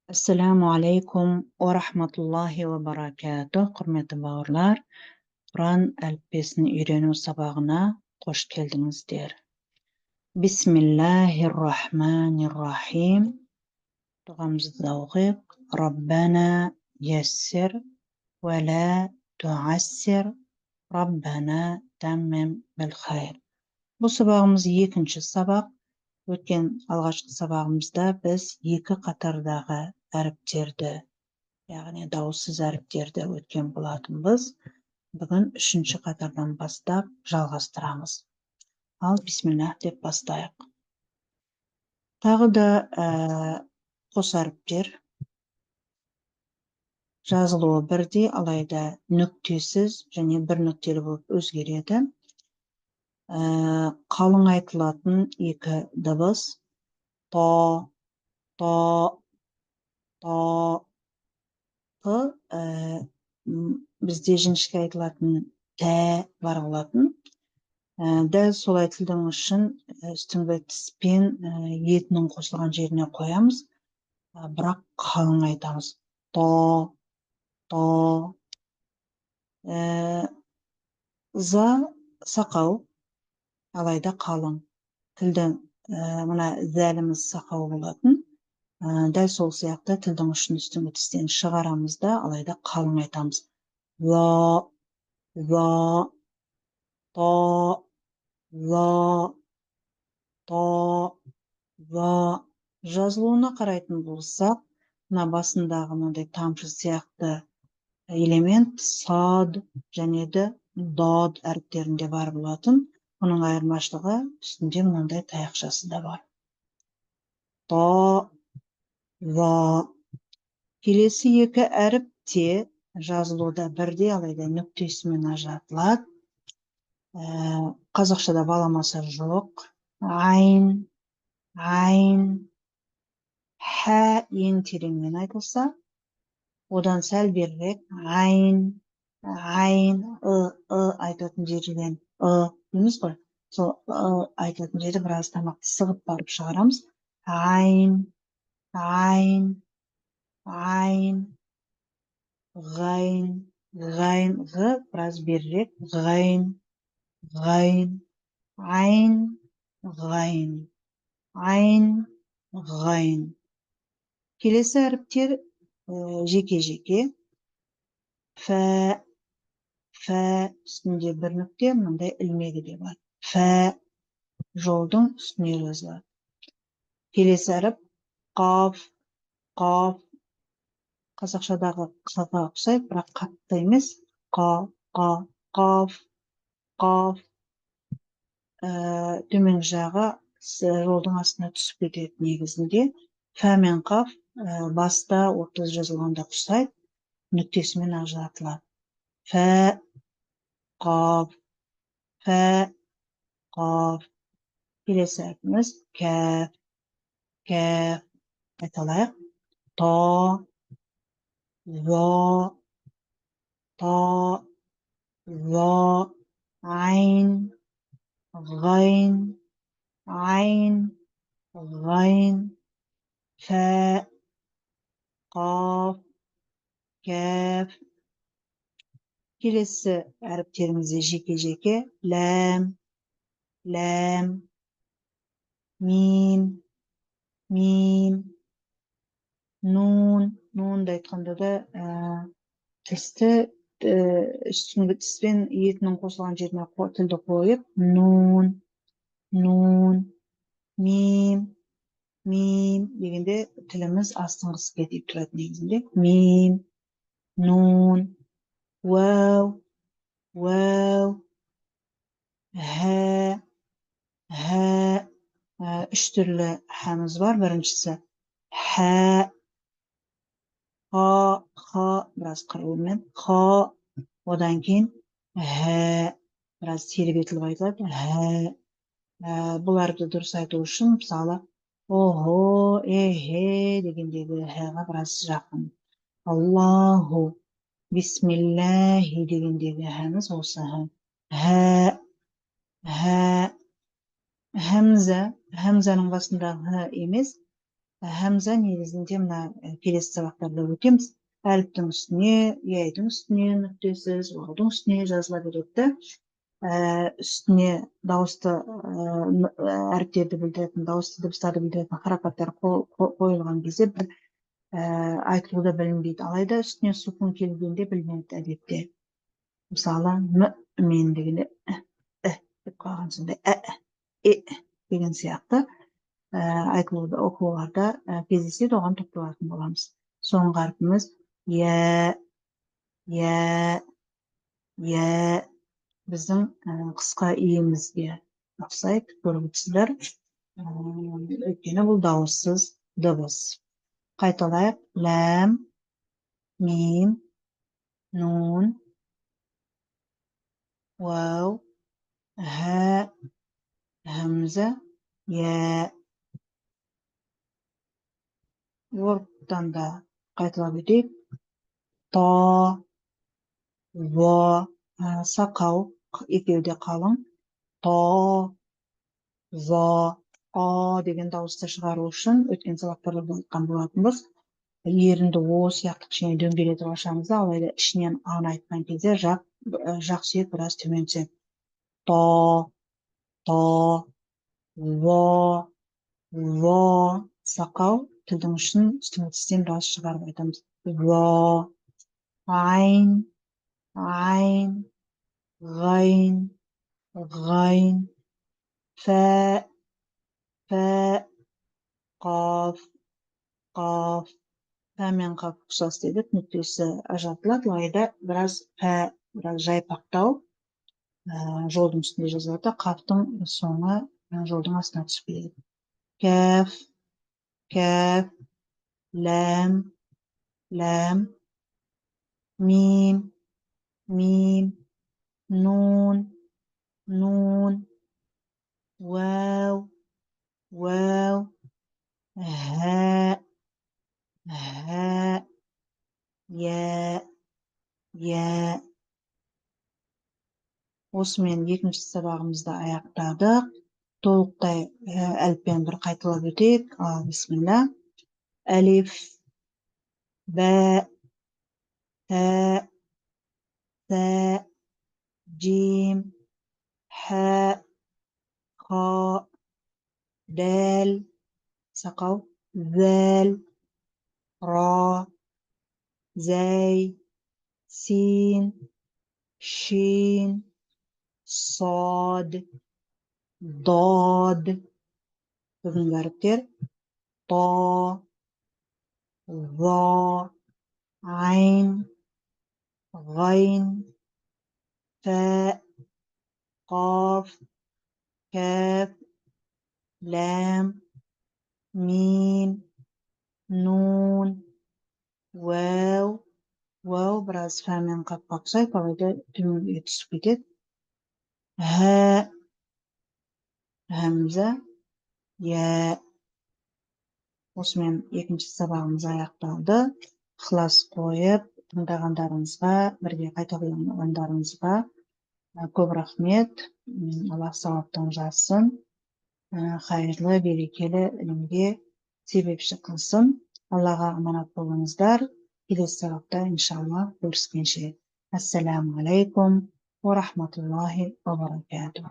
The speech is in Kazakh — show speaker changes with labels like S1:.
S1: Assalamu alaikum wa rahmatullahi wa barakatuh. Құрметті бауырлар, Құран әліппесін үйрену сабағына қош келдіңіздер. Бисмиллахир-рахманир-рахим. Дұғамызды оқиық. Раббана яссир ва ла туассир. Раббана таммим біл хайр. Бұл сабағымыз екінші сабақ. Өткен алғашқы сабағымызда біз екі қатардағы әріптерді, яғни дауыссыз әріптерді өткен болатынбыз. Бүгін үшінші қатардан бастап жалғастырамыз. Ал бисмиллах деп бастайық. Тағы да қос әріптер жазылуы бірдей, алайда нүктесіз және бір нүктелі болып өзгереді. Қалың айтылатын екі дыбыс то, бізде жіңішке айтылатын тә бар болатын. Дәл сол айтылдың үшін үстіңгі тіспен етінің қосылған жеріне қоямыз, бірақ қалың айтамыз. То. За сақау, алайда қалың. Тілдің мына зәліміз сақау болатын. Дәл сол сияқты тілдің ұшын үстіңгі тістен шығарамыз да, алайда қалың айтамыз. За, то. Жазылуына қарайтын болсақ, мына басындағы мынандай тамшы сияқты элемент сад және де дод әріптерінде бар болатын. Оның айырмашылығы үстінде мынандай таяқшасы да бар. То. Келесі екі әріп те жазылуда бірдей, алайда нүктесімен ажыратылады. Қазақшада баламасы жоқ. Айн. Хә ең тереңмен айтылса, одан сәл берірек айн, айтатын жерден дейміз ғой. Сол айтатын жерді біраз тамақты сығып барып шығарамыз. Айн, ғайн, біраз берірек ғайн, ғайн. Келесі әріптер жеке-жеке. Фә үстінде бір нүкте, мындай ілмегі де бар. Фә жолдың үстіне жазылады. Келесі әріп қаф. Қазақшадағы қаға ұқсайды, бірақ қатты емес. Қаф. Төмен жағы жолдың астына түсіп кетеді негізінде. Фә мен қаф баста ортада жазылғанда ұқсайды, нүктесімен ажыратылады. Фә, қаф. Келесі әрпіміз кәф. Айталайық. То, айн, ғайн, фә, қаф, кәф. Келесі әріптерімізде жеке-жеке. Ләм, мим, нунды айтқанда да тісті үстіңгі тіспен етінің қосылған жеріне тілді қойып, нун, мим дегенде тіліміз астыңғысы кетіп тұрады негізінде. Мим, нун, уәу, хә. Үш түрлі хәміз бар. Біріншісі хә, ха, біраз қырылумен, ха, одан кейін хә, біраз тербетіліп айтылады. Хә. Бұл әріпті дұрыс айту үшін, мысалы, охо, эхе дегендегі хәға біраз жақын. Аллаху, бисмиллахи дегендегі хәміз осы хә. Хәмза, хәмзаның басындағы емес, Хамза негізінде мына келесі сабақтарда өтеміз. Әліптің үстіне, яйдың үстіне нүктесіз, уаудың үстіне жазыла береді. Үстіне дауысты әріптерді білдіретін, дауысты дыбыстарды білдіретін харакаттар қойылған кезде бір айтылуда білінбейді. Алайда үстіне сукун келгенде білінеді әдетте. Мысалы, мен дегенде деп қалған сондай деген сияқты айтылуда, оқуларда кездеседі, оған тоқталатын боламыз. Соңғы әрпіміз біздің қысқа иемізге ұқсайды, көріп отырсыздар. Өйткені бұл дауыссыз дыбыс. Қайталайық. Ләм, мим, нун, вау, һә, хамза, я. Орыптан да қайталап өтейік. Та, ва, сақау, екеуі де қалың. Та, ва, а деген дауысты шығару үшін өткен сабақтарда айтқан болатынбыз. Ерінді о сияқты кішкене дөңгелетіп ашамыз, алайда ішінен аны айтқан кезде жақ сүйек біраз төмен түседі. Та, ва, сақау тілдің ұшын үстіңгі тістен біраз шығарып айтамыз. Ва, айн, ғайн, фә, қаф, фә мен қаф ұқсас дедік, нүктесі ажыратылады, алайда біраз жайпақтау жолдың үстінде жазылады, қафтың соңы жолдың астына түсіп келеді. Кәф, ләм, мим, нун, вау, һә, я. Осымен екінші сабағымызды аяқтадық. Толықтай әліппені бір қайталап өтейік. Бисмилла. Әлиф, бә, тә, сә, джим, һә, ха, дәл, сақау, зәл, ра, зәй, син, шин, сад, дад. Бүгінгі әріптер: та, ва, айн, ғайн, фә, қаф, кәф, ләм, мим, нун, вау. Вау біраз фә мен қафқа ұқсайды, алайда төменге түсіп кетеді. Һә, хамза, я. Осымен екінші сабағымыз аяқталды. Ықылас қойып тыңдағандарыңызға, бірге қайталағандарыңызға көп рахмет. Алла сауаптан жазсын, қайырлы, берекелі ілімге себепші қылсын. Аллаға аманат болыңыздар. Келесі сабақта иншалла көріскенше. Ассаламу алейкум ва рахматуллахи ва баракатух.